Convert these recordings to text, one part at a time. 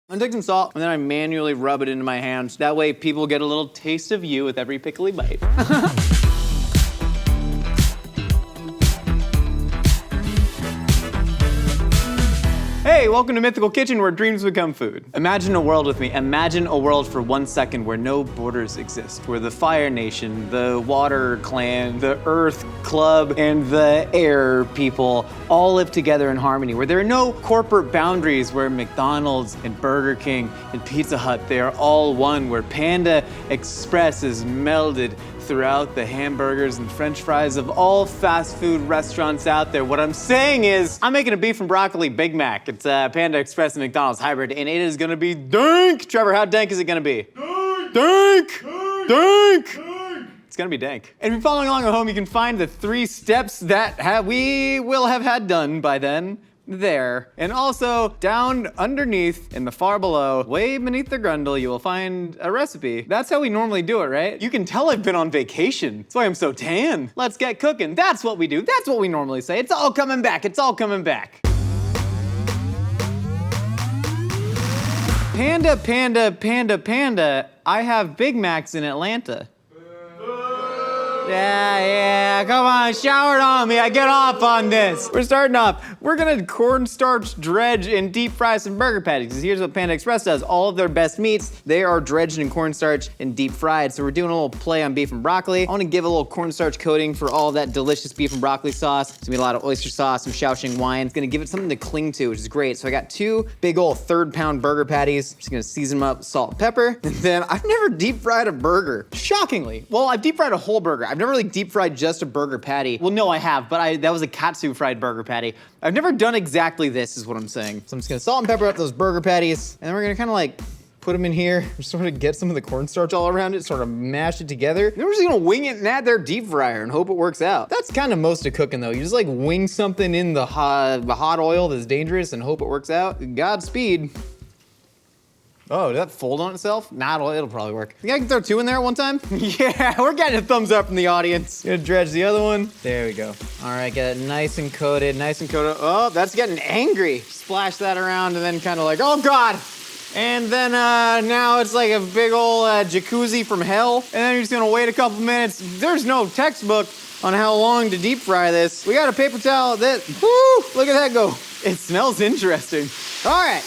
I'm gonna take some salt, and then I manually rub it into my hands. That way people get a little taste of you with every pickly bite. Hey, welcome to Mythical Kitchen, where dreams become food. Imagine a world with me. Imagine a world for 1 second where no borders exist, where the Fire Nation, the Water Clan, the Earth Club, and the Air people all live together in harmony, where there are no corporate boundaries, where McDonald's and Burger King and Pizza Hut, they are all one, where Panda Express is melded throughout the hamburgers and french fries of all fast food restaurants out there. What I'm saying is, I'm making a beef and broccoli Big Mac. It's a Panda Express and McDonald's hybrid, and it is gonna be dank! Trevor, how dank is it gonna be? Dank! Dank! Dank! Dank! It's gonna be dank. And if you're following along at home, you can find the 3 steps that we will have had done by then. There. And also, down underneath, in the far below, way beneath the grundle, you will find a recipe. That's how we normally do it, right? You can tell I've been on vacation. That's why I'm so tan. Let's get cooking. That's what we do. That's what we normally say. It's all coming back. It's all coming back. Panda, panda, panda, panda. I have Big Macs in Atlanta. Yeah, come on, shower it on me. I get off on this. We're starting off. We're gonna cornstarch, dredge, and deep fry some burger patties. Because here's what Panda Express does. All of their best meats, they are dredged in cornstarch and deep fried. So we're doing a little play on beef and broccoli. I wanna give a little cornstarch coating for all that delicious beef and broccoli sauce. It's gonna be a lot of oyster sauce, some shaoxing wine. It's gonna give it something to cling to, which is great. So I got 2 big old 3rd-pound burger patties. Just gonna season them up, salt and pepper. And then I've never deep fried a burger. Shockingly. Well, I've deep fried a whole burger. I've never really deep fried just a burger patty. Well, no, I have, but that was a katsu fried burger patty. I've never done exactly this, is what I'm saying. So I'm just gonna salt and pepper up those burger patties, and then we're gonna kind of like put them in here, sort of get some of the cornstarch all around it, sort of mash it together. Then we're just gonna wing it in that deep fryer and hope it works out. That's kind of most of cooking though. You just like wing something in the hot oil that's dangerous and hope it works out. Godspeed. Oh, did that fold on itself? Nah, it'll probably work. Think I can throw 2 in there at one time? Yeah, we're getting a thumbs up from the audience. Gonna dredge the other one. There we go. All right, get it nice and coated, nice and coated. Oh, that's getting angry. Splash that around and then kind of like, oh God. And then now it's like a big old jacuzzi from hell. And then you're just gonna wait a couple minutes. There's no textbook on how long to deep fry this. We got a paper towel that, whoo, look at that go. It smells interesting. All right.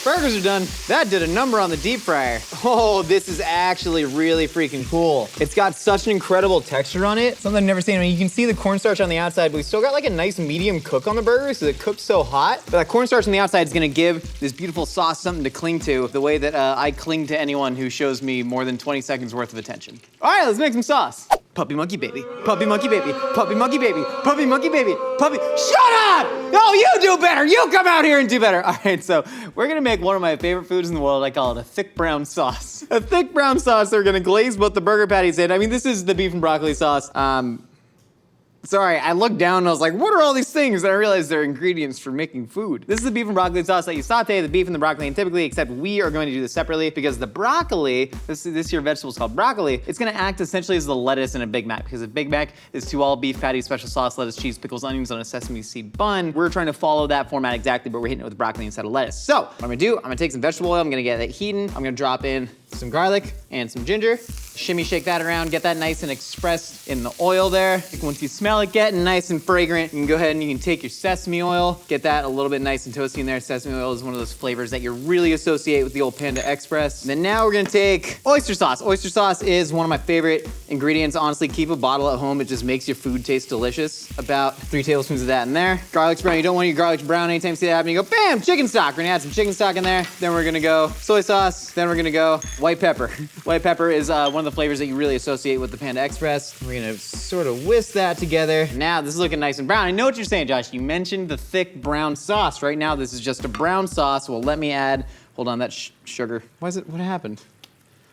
Burgers are done. That did a number on the deep fryer. Oh, this is actually really freaking cool. It's got such an incredible texture on it. Something I've never seen. I mean, you can see the cornstarch on the outside, but we still got like a nice medium cook on the burger, so it cooked so hot. But that cornstarch on the outside is gonna give this beautiful sauce something to cling to, the way that I cling to anyone who shows me more than 20 seconds worth of attention. All right, let's make some sauce. Puppy monkey baby, puppy monkey baby, puppy monkey baby, puppy monkey baby, puppy. Shut up! No, you do better. You come out here and do better. All right, so we're gonna make one of my favorite foods in the world. I call it a thick brown sauce. A thick brown sauce that we're gonna glaze both the burger patties in. I mean, this is the beef and broccoli sauce. Sorry, I looked down and I was like, what are all these things? And I realized they're ingredients for making food. This is the beef and broccoli sauce that you saute the beef and the broccoli in typically, except we are going to do this separately because the broccoli, this year vegetable is called broccoli, it's gonna act essentially as the lettuce in a Big Mac because a Big Mac is 2 all beef patties, special sauce, lettuce, cheese, pickles, onions on a sesame seed bun. We're trying to follow that format exactly, but we're hitting it with broccoli instead of lettuce. So what I'm gonna do, I'm gonna take some vegetable oil, I'm gonna get that heating, I'm gonna drop in some garlic and some ginger. Shimmy, shake that around, get that nice and expressed in the oil there. Once you smell it getting nice and fragrant, you can go ahead and you can take your sesame oil, get that a little bit nice and toasty in there. Sesame oil is one of those flavors that you really associate with the old Panda Express. And then now we're gonna take oyster sauce. Oyster sauce is one of my favorite ingredients. Honestly, keep a bottle at home. It just makes your food taste delicious. About 3 tablespoons of that in there. Garlic's brown, you don't want your garlic brown. Anytime you see that happen, you go, bam, chicken stock. We're gonna add some chicken stock in there. Then we're gonna go soy sauce. Then we're gonna go white pepper. White pepper is one of the flavors that you really associate with the Panda Express. We're gonna sort of whisk that together. Now this is looking nice and brown. I know what you're saying, Josh. You mentioned the thick brown sauce. Right now this is just a brown sauce. Well, let me add, hold on, that's sugar. What happened?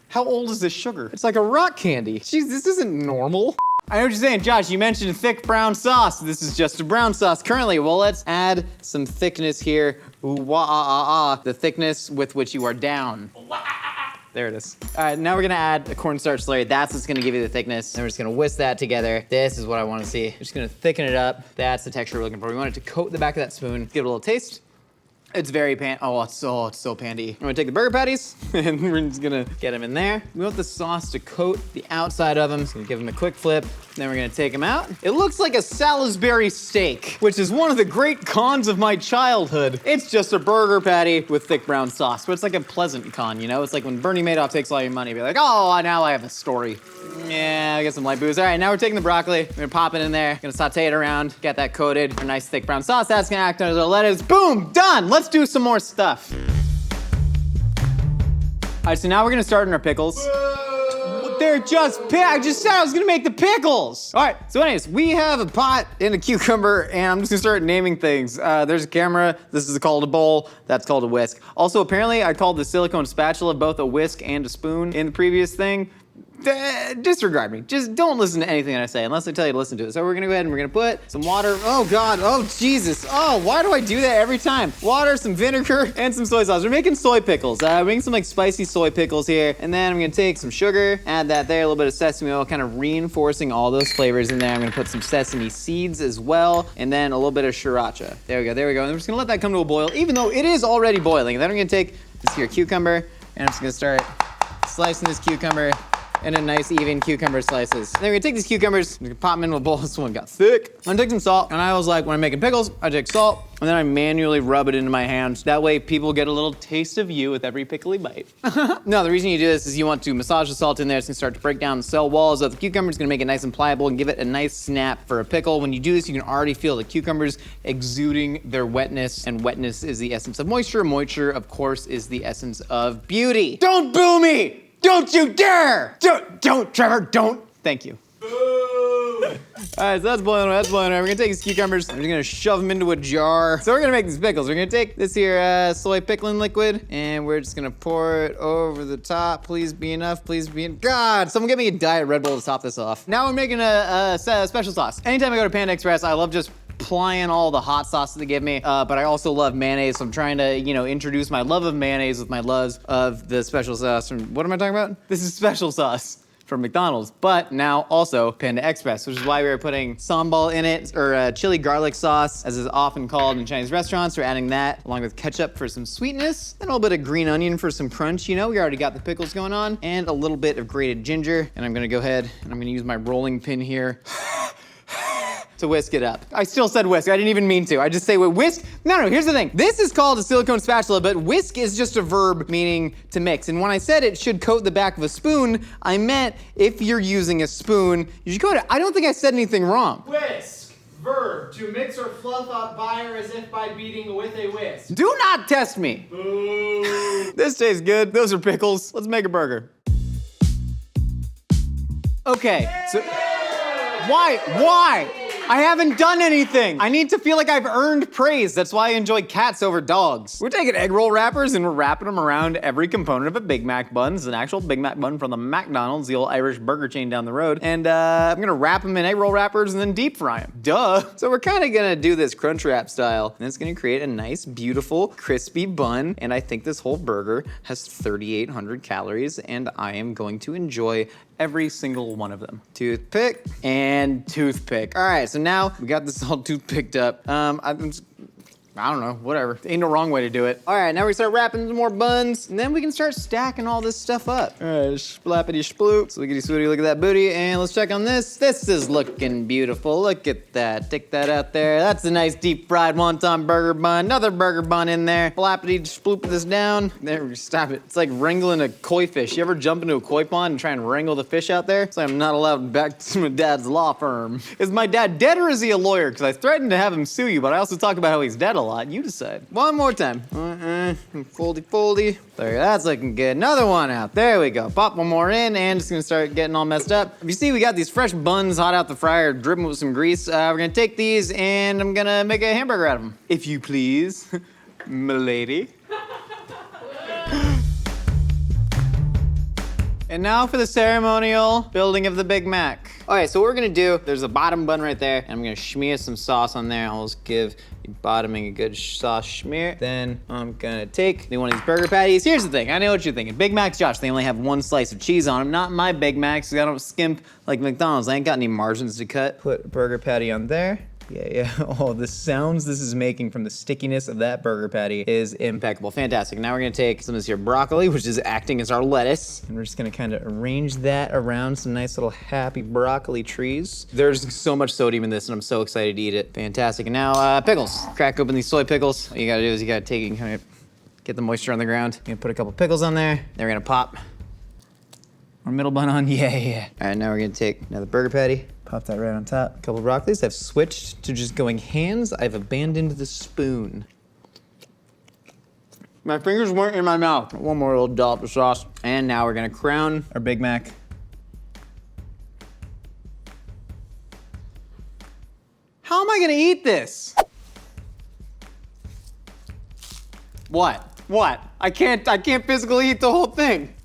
How old is this sugar? It's like a rock candy. Jeez, this isn't normal. I know what you're saying, Josh, you mentioned a thick brown sauce. This is just a brown sauce currently. Well, let's add some thickness here. Ooh, the thickness with which you are down. There it is. All right, now we're gonna add a cornstarch slurry. That's what's gonna give you the thickness. And we're just gonna whisk that together. This is what I wanna see. We're just gonna thicken it up. That's the texture we're looking for. We want it to coat the back of that spoon. Give it a little taste. It's very it's so pandy. I'm gonna take the burger patties and we're just gonna get them in there. We want the sauce to coat the outside of them. Just gonna give them a quick flip. Then we're gonna take them out. It looks like a Salisbury steak, which is one of the great cons of my childhood. It's just a burger patty with thick brown sauce, but it's like a pleasant con, you know? It's like when Bernie Madoff takes all your money, be like, oh, now I have a story. Yeah, I get some light booze. All right, now we're taking the broccoli. We're gonna pop it in there. Gonna saute it around, get that coated. A nice thick brown sauce. That's gonna act as our lettuce. Boom, done. Let's do some more stuff. All right, so now we're gonna start in our pickles. They're just I just said I was gonna make the pickles. All right, so anyways, we have a pot and a cucumber, and I'm just gonna start naming things. There's a camera. This is called a bowl. That's called a whisk. Also, apparently, I called the silicone spatula both a whisk and a spoon in the previous thing. Disregard me. Just don't listen to anything that I say unless I tell you to listen to it. So we're gonna go ahead and we're gonna put some water. Oh God, oh Jesus. Oh, why do I do that every time? Water, some vinegar, and some soy sauce. We're making soy pickles. We're making some like spicy soy pickles here. And then I'm gonna take some sugar, add that there, a little bit of sesame oil, kind of reinforcing all those flavors in there. I'm gonna put some sesame seeds as well, and then a little bit of sriracha. There we go, there we go. And we're just gonna let that come to a boil, even though it is already boiling. And then I'm gonna take this here cucumber, and I'm just gonna start slicing this cucumber into nice even cucumber slices. Then we're gonna take these cucumbers, we're gonna pop them into a bowl. This one got thick. I'm gonna take some salt, and I always like when I'm making pickles, I take salt, and then I manually rub it into my hands. That way people get a little taste of you with every pickly bite. No, the reason you do this is you want to massage the salt in there. It's gonna start to break down the cell walls of the cucumber. It's gonna make it nice and pliable and give it a nice snap for a pickle. When you do this, you can already feel the cucumbers exuding their wetness, and wetness is the essence of moisture. Moisture, of course, is the essence of beauty. Don't boo me! Don't you dare! Don't, Trevor, don't. Thank you. All right, so that's boiling away, We're gonna take these cucumbers, we're just gonna shove them into a jar. So we're gonna make these pickles. We're gonna take this here soy pickling liquid, and we're just gonna pour it over the top. Please be enough, please be enough. God, someone get me a Diet Red Bull to top this off. Now we're making a special sauce. Anytime I go to Panda Express, I love just applying all the hot sauce that they give me, but I also love mayonnaise, so I'm trying to, introduce my love of mayonnaise with my love of the special sauce from, what am I talking about? This is special sauce from McDonald's, but now also Panda Express, which is why we were putting sambal in it, or chili garlic sauce, as is often called in Chinese restaurants. We're adding that along with ketchup for some sweetness, and a little bit of green onion for some crunch. We already got the pickles going on, and a little bit of grated ginger. And I'm gonna go ahead and I'm gonna use my rolling pin here to whisk it up. I still said whisk, I didn't even mean to. I just say whisk. No, here's the thing. This is called a silicone spatula, but whisk is just a verb meaning to mix. And when I said it should coat the back of a spoon, I meant if you're using a spoon, you should coat it. I don't think I said anything wrong. Whisk, verb, to mix or fluff up by or as if by beating with a whisk. Do not test me. Boo. This tastes good. Those are pickles. Let's make a burger. Okay, so why? I haven't done anything. I need to feel like I've earned praise. That's why I enjoy cats over dogs. We're taking egg roll wrappers and we're wrapping them around every component of a Big Mac bun. It's an actual Big Mac bun from the McDonald's, the old Irish burger chain down the road. And I'm gonna wrap them in egg roll wrappers and then deep fry them. Duh. So we're kind of gonna do this crunch wrap style, and it's gonna create a nice, beautiful, crispy bun. And I think this whole burger has 3,800 calories, and I am going to enjoy every single one of them. Toothpick and toothpick. All right, so now we got this all toothpicked up. I don't know, whatever. Ain't no wrong way to do it. All right, now we start wrapping some more buns, and then we can start stacking all this stuff up. All right, splappity sploop. Slickety swooty, look at that booty, and let's check on this. This is looking beautiful. Look at that, take that out there. That's a nice deep fried wonton burger bun. Another burger bun in there. Flappity sploop this down. There, stop it. It's like wrangling a koi fish. You ever jump into a koi pond and try and wrangle the fish out there? It's like I'm not allowed back to my dad's law firm. Is my dad dead or is he a lawyer? Because I threatened to have him sue you, but I also talk about how he's dead a lot. You decide. One more time. Foldy. There, that's looking good. Another one out. There we go. Pop one more in, and it's gonna start getting all messed up. If you see, we got these fresh buns hot out the fryer, dripping with some grease. We're gonna take these, and I'm gonna make a hamburger out of them. If you please, m'lady. And now for the ceremonial building of the Big Mac. All right, so what we're gonna do, there's a bottom bun right there, and I'm gonna smear some sauce on there. I'll just give the bottoming a good sauce smear. Then I'm gonna take one of these burger patties. Here's the thing, I know what you're thinking. Big Macs, Josh, they only have one slice of cheese on them. Not my Big Macs, I don't skimp like McDonald's. I ain't got any margins to cut. Put a burger patty on there. Yeah. Oh, the sounds this is making from the stickiness of that burger patty is impeccable. Fantastic. Now we're gonna take some of this here broccoli, which is acting as our lettuce, and we're just gonna kind of arrange that around some nice little happy broccoli trees. There's so much sodium in this, and I'm so excited to eat it. Fantastic. And now, pickles. Crack open these soy pickles. All you gotta do is you gotta take it and kind of get the moisture on the ground. You're gonna put a couple pickles on there. Then we're gonna pop our middle bun on. Yeah. All right, now we're gonna take another burger patty. Pop that right on top. A couple of broccolis. I've switched to just going hands. I've abandoned the spoon. My fingers weren't in my mouth. One more little dollop of sauce. And now we're gonna crown our Big Mac. How am I gonna eat this? What? I can't physically eat the whole thing.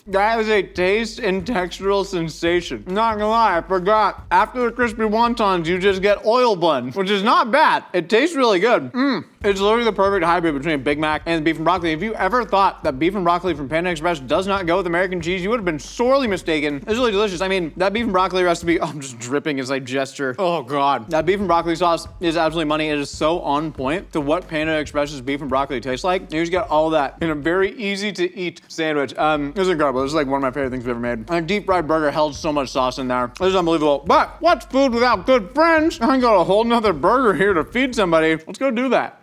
That is a taste and textural sensation. Not gonna lie, I forgot. After the crispy wontons, you just get oil bun, which is not bad. It tastes really good. It's literally the perfect hybrid between a Big Mac and beef and broccoli. If you ever thought that beef and broccoli from Panda Express does not go with American cheese, you would have been sorely mistaken. It's really delicious. I mean, that beef and broccoli recipe, I'm just dripping as I gesture. Oh God. That beef and broccoli sauce is absolutely money. It is so on point to what Panda Express's beef and broccoli tastes like. You just get all that in a very easy to eat sandwich. It's incredible. This is like one of my favorite things we've ever made. And a deep fried burger held so much sauce in there. This is unbelievable. But what's food without good friends? I got a whole nother burger here to feed somebody. Let's go do that.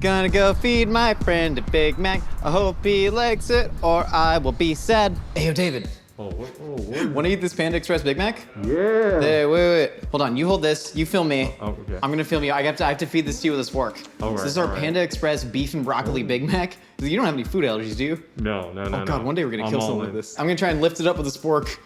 Gonna go feed my friend a Big Mac. I hope he likes it or I will be sad. Hey, yo, David. Want to eat this Panda Express Big Mac? Yeah. Hey, wait. Hold on, you hold this, you film me. Oh, okay. I'm gonna film you. I have to feed this to you with this fork. All So right, this is our all right. Panda Express beef and broccoli Big Mac. You don't have any food allergies, do you? No. Oh God, one day we're gonna I'm kill all someone in. with this. I'm gonna try and lift it up with this fork.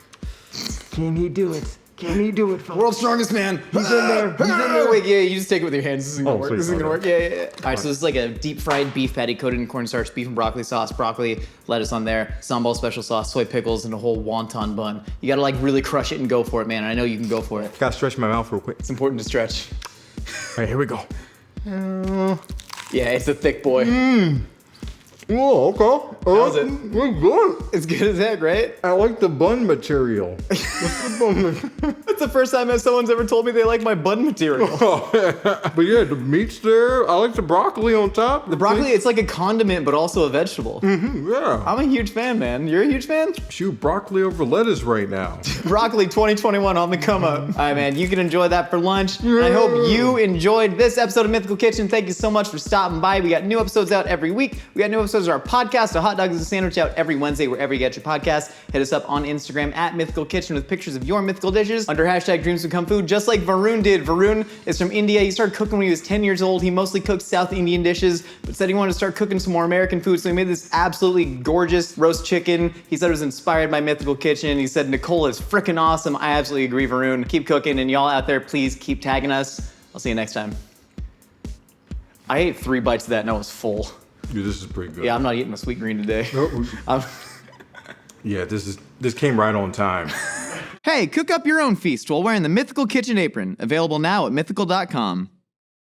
Can he do it? Can he do it, folks? World's strongest man. He's in there. He's in there. Wait, yeah, you just take it with your hands. This isn't gonna Oh, work. sweet. This isn't gonna work. Okay. Yeah. All right, so this is like a deep fried beef patty coated in cornstarch, beef and broccoli sauce, broccoli, lettuce on there, sambal special sauce, soy pickles, and a whole wonton bun. You gotta like really crush it and go for it, man. I know you can go for it. Gotta stretch my mouth real quick. It's important to stretch. All right, here we go. Yeah, it's a thick boy. Oh, okay. How's it? It's good. It's good as heck, right? I like the bun material. What's the bun material? That's the first time that someone's ever told me they like my bun material. But yeah, the meat's there. I like the broccoli on top. The broccoli, it's like a condiment, but also a vegetable. Yeah. I'm a huge fan, man. You're a huge fan? Shoot broccoli over lettuce right now. Broccoli 2021 on the come up. All right, man, you can enjoy that for lunch. And I hope you enjoyed this episode of Mythical Kitchen. Thank you so much for stopping by. We got new episodes out every week. We got new episodes of our podcast, A Hot Dog is a Sandwich, out every Wednesday wherever you get your podcast. Hit us up on Instagram at Mythical Kitchen with pictures of your mythical dishes under hashtag Dreams Become Food, just like Varun did. Varun is from India. He started cooking when he was 10 years old. He mostly cooked South Indian dishes, but said he wanted to start cooking some more American food, so he made this absolutely gorgeous roast chicken. He said it was inspired by Mythical Kitchen. He said Nicole is freaking awesome. I absolutely agree, Varun. Keep cooking, and y'all out there, please keep tagging us. I'll see you next time. I ate 3 bites of that and I was full. Dude, this is pretty good. Yeah, I'm not eating a sweet green today. Yeah, this came right on time. Hey, cook up your own feast while wearing the Mythical Kitchen apron. Available now at mythical.com.